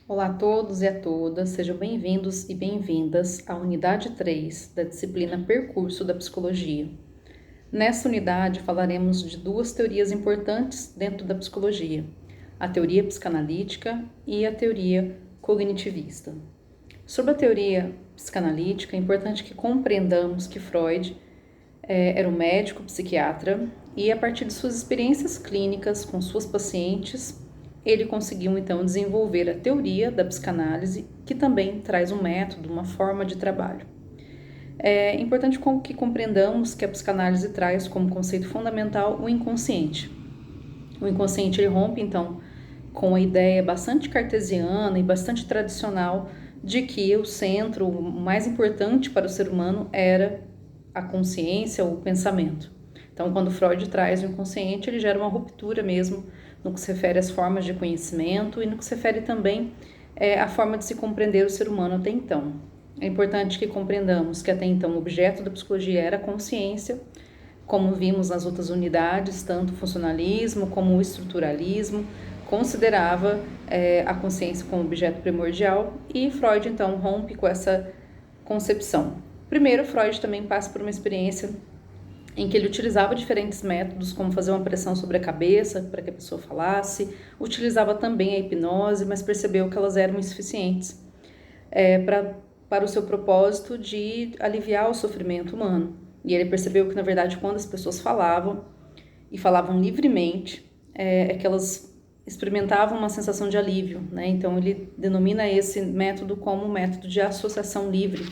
Olá a todos e a todas, sejam bem-vindos e bem-vindas à unidade 3 da disciplina Percurso da Psicologia. Nesta unidade falaremos de duas teorias importantes dentro da psicologia, a teoria psicanalítica e a teoria cognitivista. Sobre a teoria psicanalítica, é importante que compreendamos que Freud era um médico psiquiatra e, a partir de suas experiências clínicas com suas pacientes, ele conseguiu então desenvolver a teoria da psicanálise, que também traz um método, uma forma de trabalho. É importante que compreendamos que a psicanálise traz como conceito fundamental o inconsciente. O inconsciente ele rompe então com a ideia bastante cartesiana e bastante tradicional de que o centro, o mais importante para o ser humano era a consciência ou o pensamento. Então, quando Freud traz o inconsciente, ele gera uma ruptura mesmo no que se refere às formas de conhecimento e no que se refere também à forma de se compreender o ser humano até então. É importante que compreendamos que até então o objeto da psicologia era a consciência, como vimos nas outras unidades, tanto o funcionalismo como o estruturalismo considerava a consciência como objeto primordial, e Freud então rompe com essa concepção. Primeiro, Freud também passa por uma experiência em que ele utilizava diferentes métodos, como fazer uma pressão sobre a cabeça para que a pessoa falasse, utilizava também a hipnose, mas percebeu que elas eram insuficientes para o seu propósito de aliviar o sofrimento humano. E ele percebeu que, na verdade, quando as pessoas falavam, e falavam livremente, que elas experimentavam uma sensação de alívio, né? Então, ele denomina esse método como método de associação livre,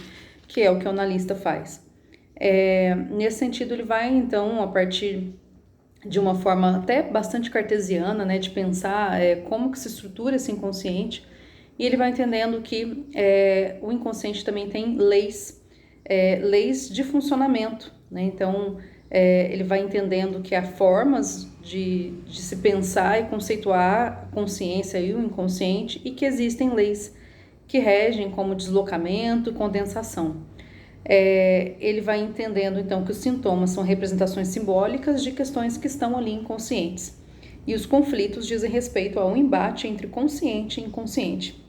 que é o que o analista faz. Nesse sentido, ele vai, então, a partir de uma forma até bastante cartesiana, né, de pensar como que se estrutura esse inconsciente, e ele vai entendendo que o inconsciente também tem leis, leis de funcionamento, né? Então, ele vai entendendo que há formas de se pensar e conceituar a consciência e o inconsciente, e que existem leis que regem como deslocamento e condensação. Ele vai entendendo então que os sintomas são representações simbólicas de questões que estão ali inconscientes, e os conflitos dizem respeito a um embate entre consciente e inconsciente.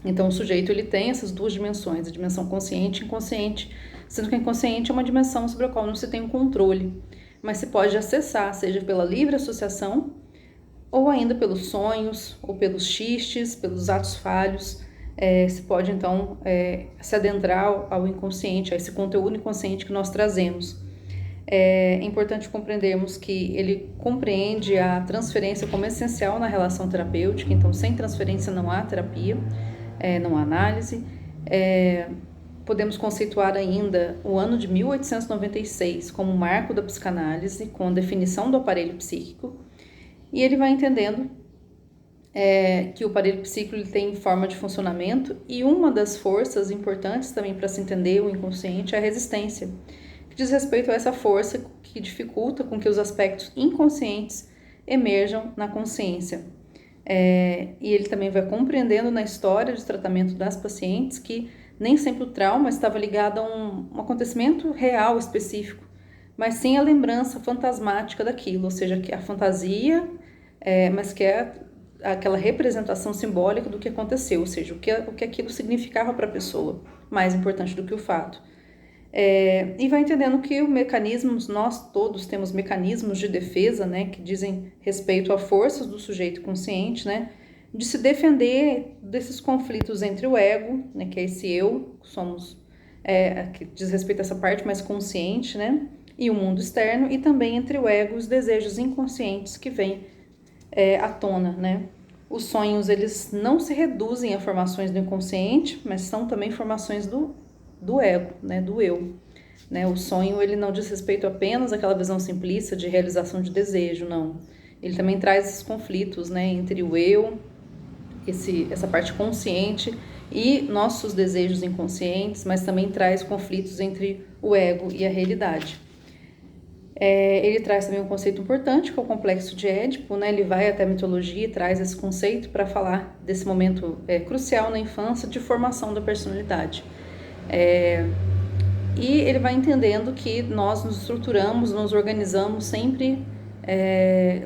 Então o sujeito ele tem essas duas dimensões, a dimensão consciente e inconsciente, sendo que a inconsciente é uma dimensão sobre a qual não se tem um controle, mas se pode acessar, seja pela livre associação, ou ainda pelos sonhos, ou pelos xistes, pelos atos falhos. Se pode então se adentrar ao inconsciente, a esse conteúdo inconsciente que nós trazemos. É importante compreendermos que ele compreende a transferência como essencial na relação terapêutica, então sem transferência não há terapia, não há análise. Podemos conceituar ainda o ano de 1896 como marco da psicanálise, com a definição do aparelho psíquico, e ele vai entendendo que o aparelho psíquico ele tem forma de funcionamento, e uma das forças importantes também para se entender o inconsciente é a resistência, que diz respeito a essa força que dificulta com que os aspectos inconscientes emerjam na consciência. E ele também vai compreendendo na história de tratamento das pacientes que nem sempre o trauma estava ligado a um acontecimento real específico, mas sim a lembrança fantasmática daquilo, ou seja, que a fantasia, mas que é aquela representação simbólica do que aconteceu, ou seja, o que aquilo significava para a pessoa, mais importante do que o fato. E vai entendendo que os mecanismos, nós todos temos mecanismos de defesa, né, que dizem respeito a forças do sujeito consciente, né, de se defender desses conflitos entre o ego, né, que é esse eu, que diz respeito a essa parte mais consciente, né, e o mundo externo, e também entre o ego e os desejos inconscientes que vêm à tona, né. Os sonhos, eles não se reduzem a formações do inconsciente, mas são também formações do ego, né, do eu. Né? O sonho ele não diz respeito apenas àquela visão simplista de realização de desejo, não. Ele também traz esses conflitos, né, entre o eu, essa parte consciente, e nossos desejos inconscientes, mas também traz conflitos entre o ego e a realidade. Ele traz também um conceito importante, que é o complexo de Édipo, né? Ele vai até a mitologia e traz esse conceito para falar desse momento crucial na infância de formação da personalidade. E ele vai entendendo que nós nos estruturamos, nos organizamos sempre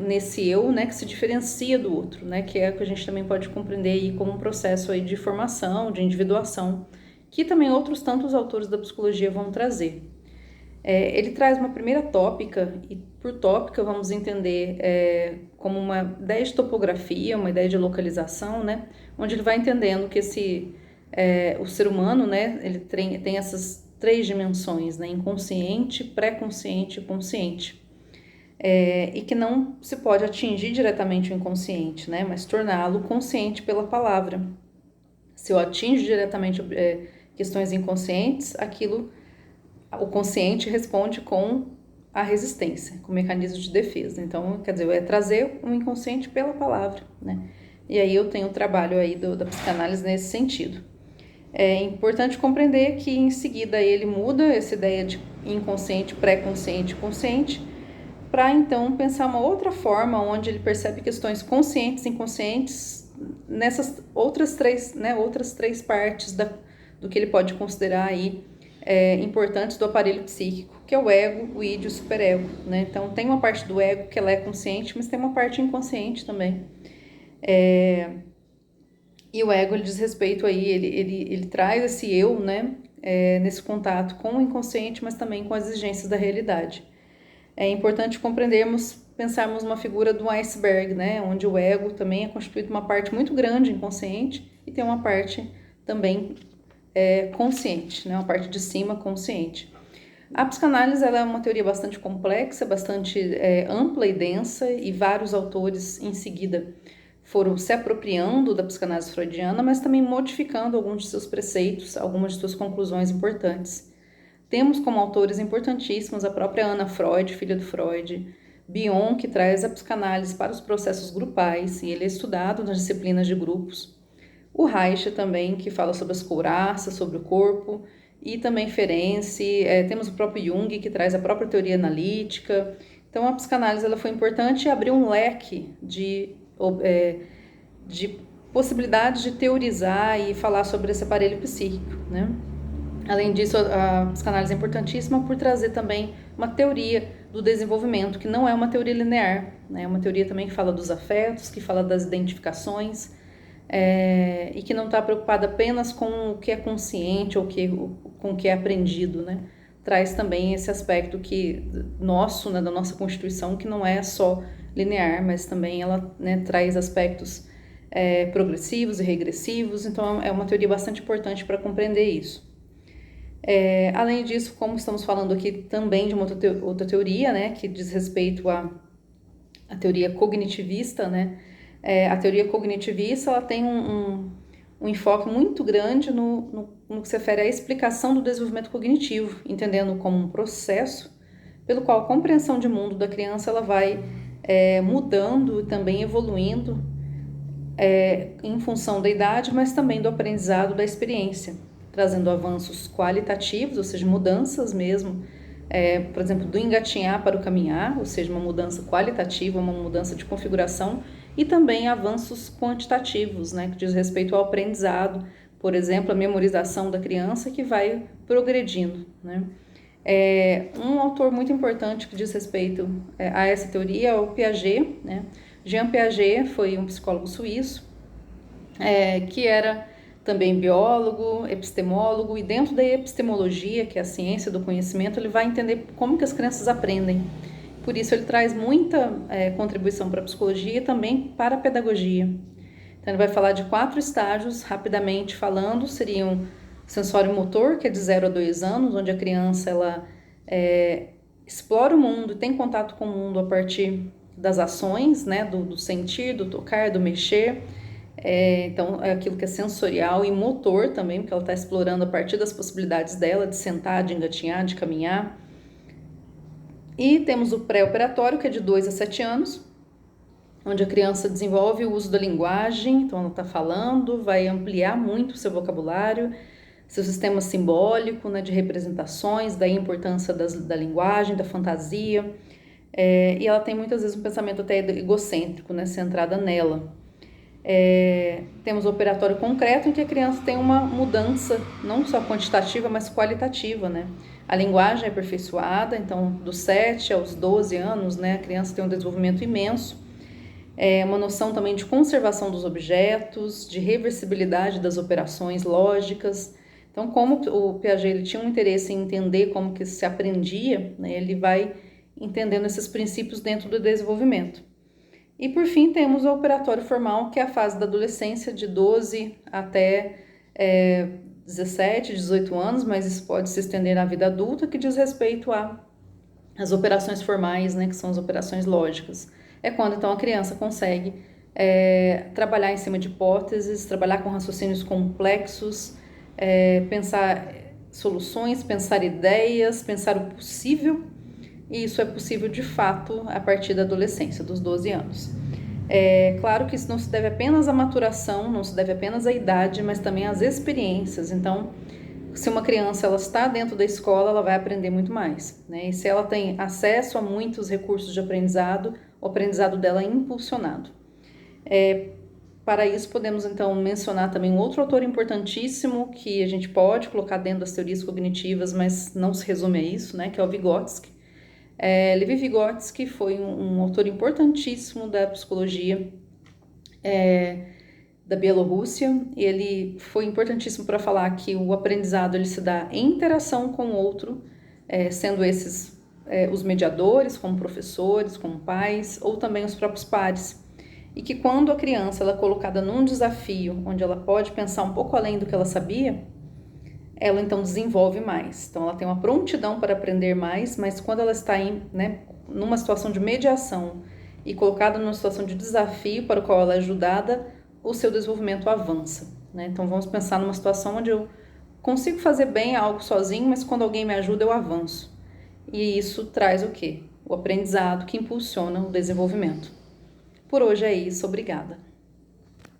nesse eu, né, que se diferencia do outro, né, que é o que a gente também pode compreender aí como um processo aí de formação, de individuação, que também outros tantos autores da psicologia vão trazer. Ele traz uma primeira tópica, e por tópica vamos entender como uma ideia de topografia, uma ideia de localização, né, onde ele vai entendendo que o ser humano, né, ele tem essas três dimensões, né, inconsciente, pré-consciente e consciente. E que não se pode atingir diretamente o inconsciente, né, mas torná-lo consciente pela palavra. Se eu atingo diretamente questões inconscientes, o consciente responde com a resistência, com o mecanismo de defesa. Então, quer dizer, é trazer o inconsciente pela palavra, né? E aí eu tenho o trabalho aí da psicanálise nesse sentido. É importante compreender que em seguida ele muda essa ideia de inconsciente, pré-consciente e consciente, para então pensar uma outra forma onde ele percebe questões conscientes e inconscientes nessas outras três partes do que ele pode considerar aí importantes do aparelho psíquico, que é o ego, o id e o superego, né? Então tem uma parte do ego que ela é consciente, mas tem uma parte inconsciente também. E o ego, ele diz respeito aí, ele traz esse eu, né, nesse contato com o inconsciente, mas também com as exigências da realidade. É importante pensarmos uma figura do iceberg, né, onde o ego também é constituído de uma parte muito grande inconsciente e tem uma parte também consciente, né, uma parte de cima consciente. A psicanálise ela é uma teoria bastante complexa, bastante ampla e densa, e vários autores em seguida foram se apropriando da psicanálise freudiana, mas também modificando alguns de seus preceitos, algumas de suas conclusões importantes. Temos como autores importantíssimos a própria Anna Freud, filha do Freud, Bion, que traz a psicanálise para os processos grupais, e ele é estudado nas disciplinas de grupos. O Reich também, que fala sobre as couraças, sobre o corpo, e também Ferenczi. Temos o próprio Jung, que traz a própria teoria analítica. Então, a psicanálise ela foi importante e abriu um leque de possibilidades de teorizar e falar sobre esse aparelho psíquico, né? Além disso, a psicanálise é importantíssima por trazer também uma teoria do desenvolvimento, que não é uma teoria linear, né? É uma teoria também que fala dos afetos, que fala das identificações, e que não está preocupada apenas com o que é consciente ou com o que é aprendido, né? Traz também esse aspecto nosso, né, da nossa Constituição, que não é só linear, mas também ela, né, traz aspectos progressivos e regressivos, então é uma teoria bastante importante para compreender isso. Além disso, como estamos falando aqui também de uma outra teoria, né, que diz respeito à teoria cognitivista, né, a teoria cognitivista ela tem um enfoque muito grande no que se refere à explicação do desenvolvimento cognitivo, entendendo como um processo pelo qual a compreensão de mundo da criança ela vai mudando e também evoluindo em função da idade, mas também do aprendizado da experiência, trazendo avanços qualitativos, ou seja, mudanças mesmo, por exemplo, do engatinhar para o caminhar, ou seja, uma mudança qualitativa, uma mudança de configuração, e também avanços quantitativos, né, que diz respeito ao aprendizado, por exemplo, a memorização da criança que vai progredindo, né. Um autor muito importante que diz respeito a essa teoria é o Piaget, né. Jean Piaget foi um psicólogo suíço, que era também biólogo, epistemólogo, e dentro da epistemologia, que é a ciência do conhecimento, ele vai entender como que as crianças aprendem. Por isso ele traz muita contribuição para a psicologia e também para a pedagogia. Então ele vai falar de 4 estágios, rapidamente falando, seriam sensório motor, que é de 0 a 2 anos, onde a criança ela explora o mundo, tem contato com o mundo a partir das ações, né, do sentir, do tocar, do mexer. Então é aquilo que é sensorial e motor também, porque ela está explorando a partir das possibilidades dela de sentar, de engatinhar, de caminhar. E temos o pré-operatório, que é de 2 a 7 anos, onde a criança desenvolve o uso da linguagem, então ela está falando, vai ampliar muito o seu vocabulário, seu sistema simbólico, né, de representações, daí a importância da linguagem, da fantasia, e ela tem muitas vezes um pensamento até egocêntrico, né, centrada nela. Temos o operatório concreto, em que a criança tem uma mudança, não só quantitativa, mas qualitativa, né? A linguagem é aperfeiçoada, então dos 7 aos 12 anos, né, a criança tem um desenvolvimento imenso, uma noção também de conservação dos objetos, de reversibilidade das operações lógicas. Então, como o Piaget ele tinha um interesse em entender como que se aprendia, né, ele vai entendendo esses princípios dentro do desenvolvimento. E por fim temos o operatório formal, que é a fase da adolescência, de 12 até 17, 18 anos, mas isso pode se estender na vida adulta, que diz respeito às operações formais, né, que são as operações lógicas. É quando então a criança consegue trabalhar em cima de hipóteses, trabalhar com raciocínios complexos, pensar soluções, pensar ideias, pensar o possível. E isso é possível de fato a partir da adolescência, dos 12 anos. É claro que isso não se deve apenas à maturação, não se deve apenas à idade, mas também às experiências. Então, se uma criança ela está dentro da escola, ela vai aprender muito mais, né? E se ela tem acesso a muitos recursos de aprendizado, o aprendizado dela é impulsionado. Para isso, podemos então mencionar também um outro autor importantíssimo que a gente pode colocar dentro das teorias cognitivas, mas não se resume a isso, né? Que é o Vygotsky. Levi Vygotsky foi um autor importantíssimo da psicologia da Bielorrússia. Ele foi importantíssimo para falar que o aprendizado ele se dá em interação com o outro, sendo esses os mediadores, como professores, como pais, ou também os próprios pares. E que quando a criança ela é colocada num desafio, onde ela pode pensar um pouco além do que ela sabia, ela então desenvolve mais. Então ela tem uma prontidão para aprender mais, mas quando ela está numa situação de mediação e colocada numa situação de desafio para o qual ela é ajudada, o seu desenvolvimento avança, né? Então vamos pensar numa situação onde eu consigo fazer bem algo sozinho, mas quando alguém me ajuda eu avanço. E isso traz o quê? O aprendizado que impulsiona o desenvolvimento. Por hoje é isso, obrigada.